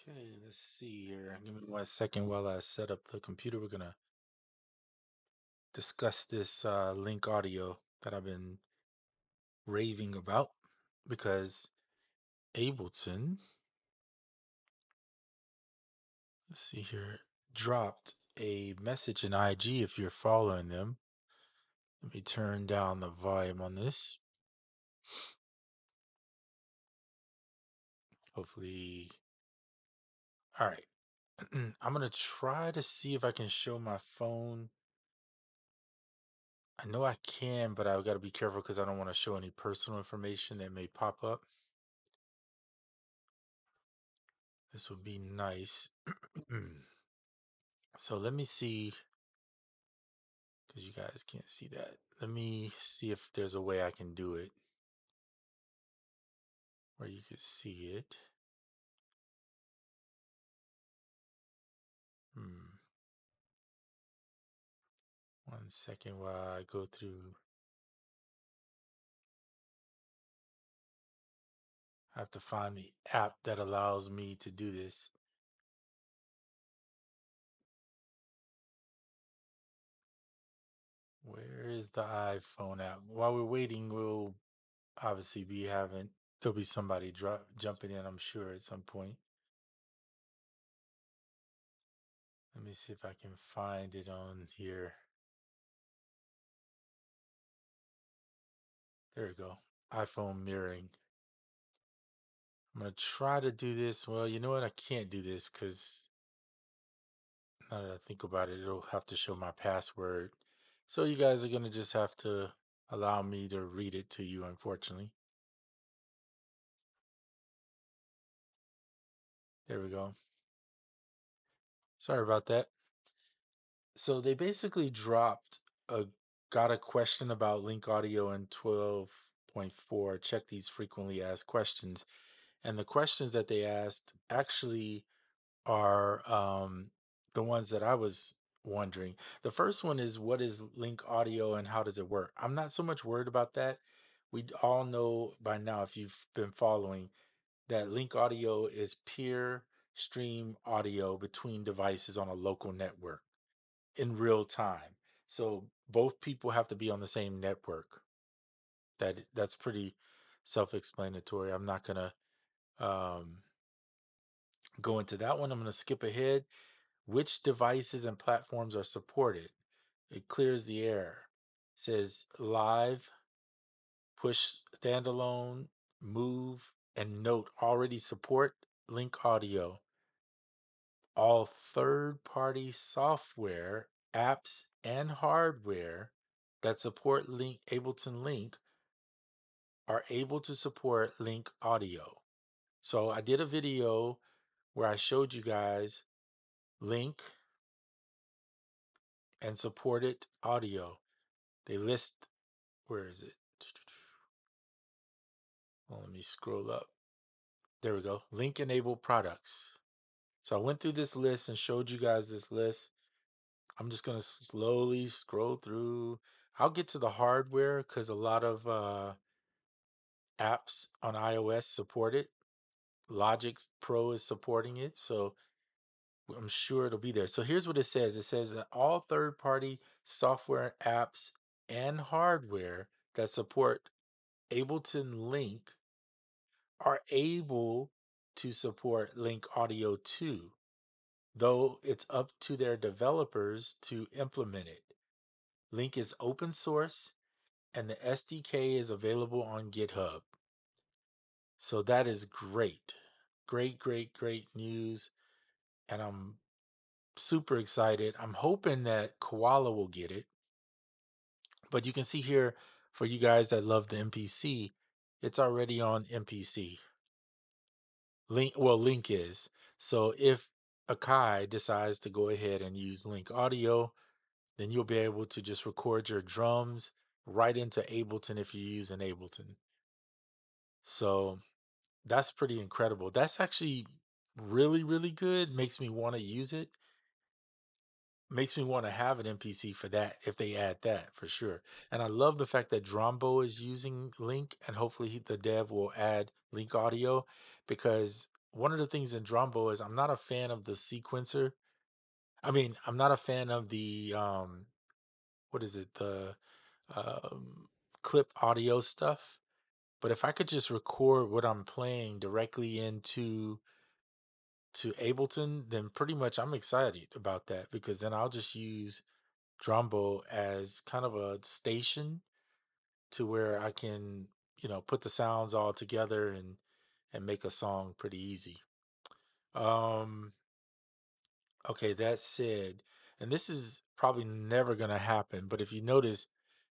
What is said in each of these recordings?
Okay, let's see here. Give me 1 second while I set up the computer. We're gonna discuss this link audio that I've been raving about because Ableton, let's see here, dropped a message in IG if you're following them. Let me turn down the volume on this. Hopefully, all right. I'm gonna try to see if I can show my phone. I know I can, but I've got to be careful because I don't want to show any personal information that may pop up. This would be nice. So let me see, because you guys can't see that. Let me see if there's a way I can do it where you could see it. Hmm. 1 second while I go through. I have to find the app that allows me to do this. Where is the iPhone app? While we're waiting, we'll obviously there'll be somebody jumping in, I'm sure, at some point. Let me see if I can find it on here. There we go. iPhone mirroring. I'm going to try to do this. Well, you know what? I can't do this because now that I think about it, it'll have to show my password. So you guys are going to just have to allow me to read it to you, unfortunately. There we go. Sorry about that. So they basically got a question about link audio in 12.4. Check these frequently asked questions. And the questions that they asked actually are the ones that I was wondering. The first one is, what is link audio and how does it work? I'm not so much worried about that. We all know by now, if you've been following, that link audio is peer stream audio between devices on a local network in real time. So both people have to be on the same network. That's pretty self-explanatory. I'm not gonna um, go into that one. I'm gonna skip ahead. Which devices and platforms are supported? It clears the air. It says live, push standalone, move, and note already support link audio. All third-party software, apps, and hardware that support Ableton Link are able to support link audio. So I did a video where I showed you guys link and supported audio. They list, where is it? Well, let me scroll up. There we go. Link enabled products. So I went through this list and showed you guys this list. I'm just going to slowly scroll through. I'll get to the hardware because a lot of apps on iOS support it. Logic Pro is supporting it. So I'm sure it'll be there. So here's what it says. It says that all third-party software, apps, and hardware that support Ableton Link are able to support Link Audio 2, though it's up to their developers to implement it. Link is open source and the SDK is available on GitHub. So that is great. Great, great, great news. And I'm super excited. I'm hoping that Koala will get it. But you can see here, for you guys that love the MPC, it's already on MPC. Link is. So if Akai decides to go ahead and use Link Audio, then you'll be able to just record your drums right into Ableton if you're using Ableton. So that's pretty incredible. That's actually really, really good. Makes me want to use it. Makes me want to have an MPC for that if they add that for sure. And I love the fact that Drombo is using Link, and hopefully the dev will add Link Audio, because one of the things in Drumbo is I'm not a fan of the sequencer. I mean, I'm not a fan of the what is it? The um clip audio stuff. But if I could just record what I'm playing directly into to Ableton, then pretty much I'm excited about that because then I'll just use Drumbo as kind of a station to where I can, put the sounds all together and make a song pretty easy. Um, okay, that said, and this is probably never gonna happen, but if you notice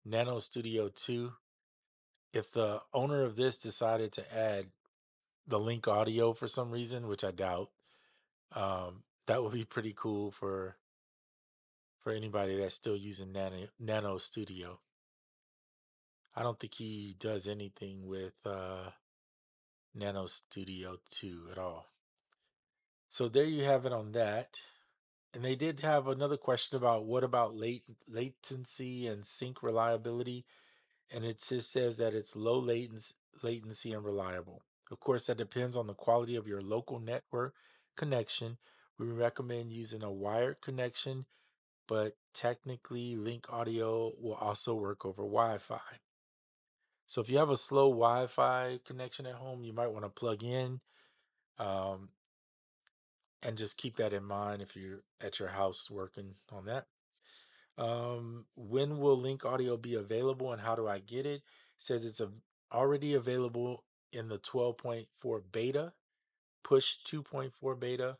Nano Studio 2, if the owner of this decided to add the link audio for some reason, which I doubt, that would be pretty cool for anybody that's still using Nano Studio. I don't think he does anything with Nano Studio 2 at all. So there you have it on that. And they did have another question about what about latency and sync reliability, and it just says that it's low latency and reliable. Of course, that depends on the quality of your local network connection. We recommend using a wired connection, but technically, Link Audio will also work over Wi-Fi. So if you have a slow Wi-Fi connection at home, you might want to plug in um, and just keep that in mind if you're at your house working on that. When will Link Audio be available and how do I get it? It says it's already available in the 12.4 beta, Push 2.4 beta,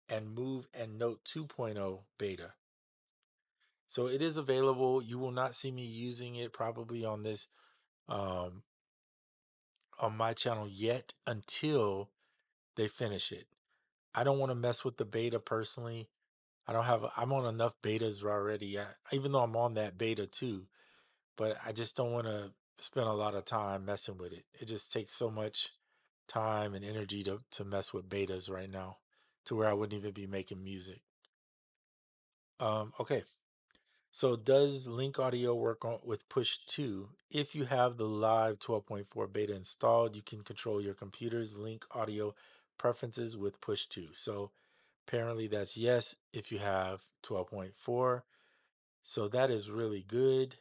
and Move and Note 2.0 beta. So it is available. You will not see me using it probably on this um, on my channel yet until they finish it. I don't want to mess with the beta personally. I don't have. I'm on enough betas already. Even though I'm on that beta too, but I just don't want to spend a lot of time messing with it. It just takes so much time and energy to mess with betas right now, to where I wouldn't even be making music. Okay. So does Link Audio work with Push 2? If you have the live 12.4 beta installed, you can control your computer's Link Audio preferences with Push 2. So apparently that's yes if you have 12.4. So that is really good.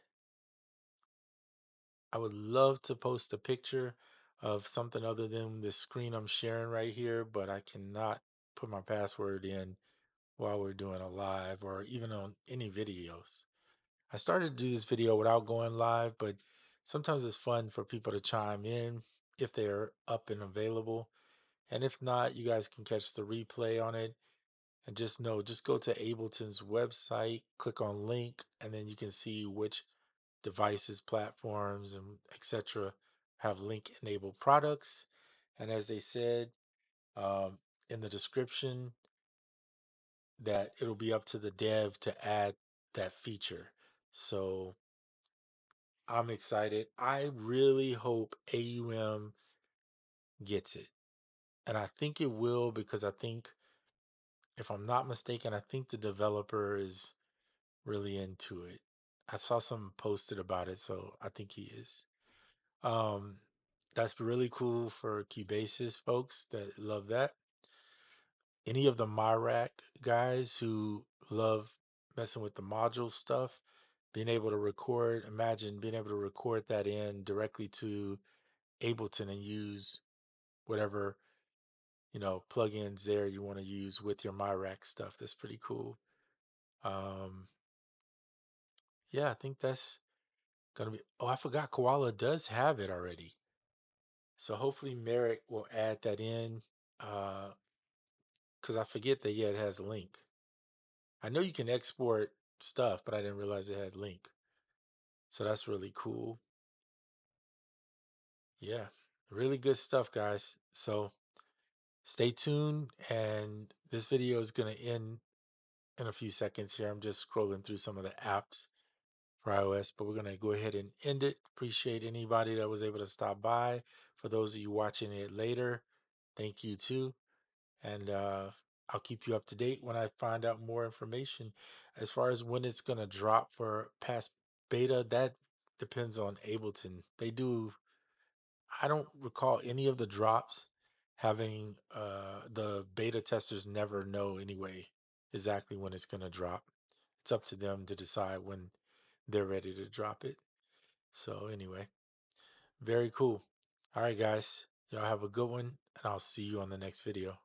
I would love to post a picture of something other than the screen I'm sharing right here, but I cannot put my password in while we're doing a live or even on any videos. I started to do this video without going live, but sometimes it's fun for people to chime in if they're up and available. And if not, you guys can catch the replay on it. And just go to Ableton's website, click on link, and then you can see which devices, platforms, and etc. have link enabled products. And as they said um, in the description, that it'll be up to the dev to add that feature. So I'm excited. I really hope AUM gets it. And I think it will because I think, if I'm not mistaken, I think the developer is really into it. I saw some posted about it, so I think he is. Um, that's really cool for Cubasis folks that love that. Any of the Myrac guys who love messing with the module stuff, being able to record, imagine being able to record that in directly to Ableton and use whatever, plugins there you want to use with your Myrac stuff. That's pretty cool. Um, yeah, I think that's gonna be. Oh, I forgot Koala does have it already. So hopefully Merrick will add that in. Because I forget that, yeah, it has link. I know you can export stuff, but I didn't realize it had link. So that's really cool. Yeah, really good stuff, guys. So stay tuned, and this video is going to end in a few seconds here. I'm just scrolling through some of the apps for iOS, but we're going to go ahead and end it. Appreciate anybody that was able to stop by. For those of you watching it later, thank you too. And I'll keep you up to date when I find out more information. As far as when it's going to drop for past beta, that depends on Ableton. I don't recall any of the drops having the beta testers never know anyway exactly when it's going to drop. It's up to them to decide when they're ready to drop it. So anyway, very cool. All right, guys, y'all have a good one, and I'll see you on the next video.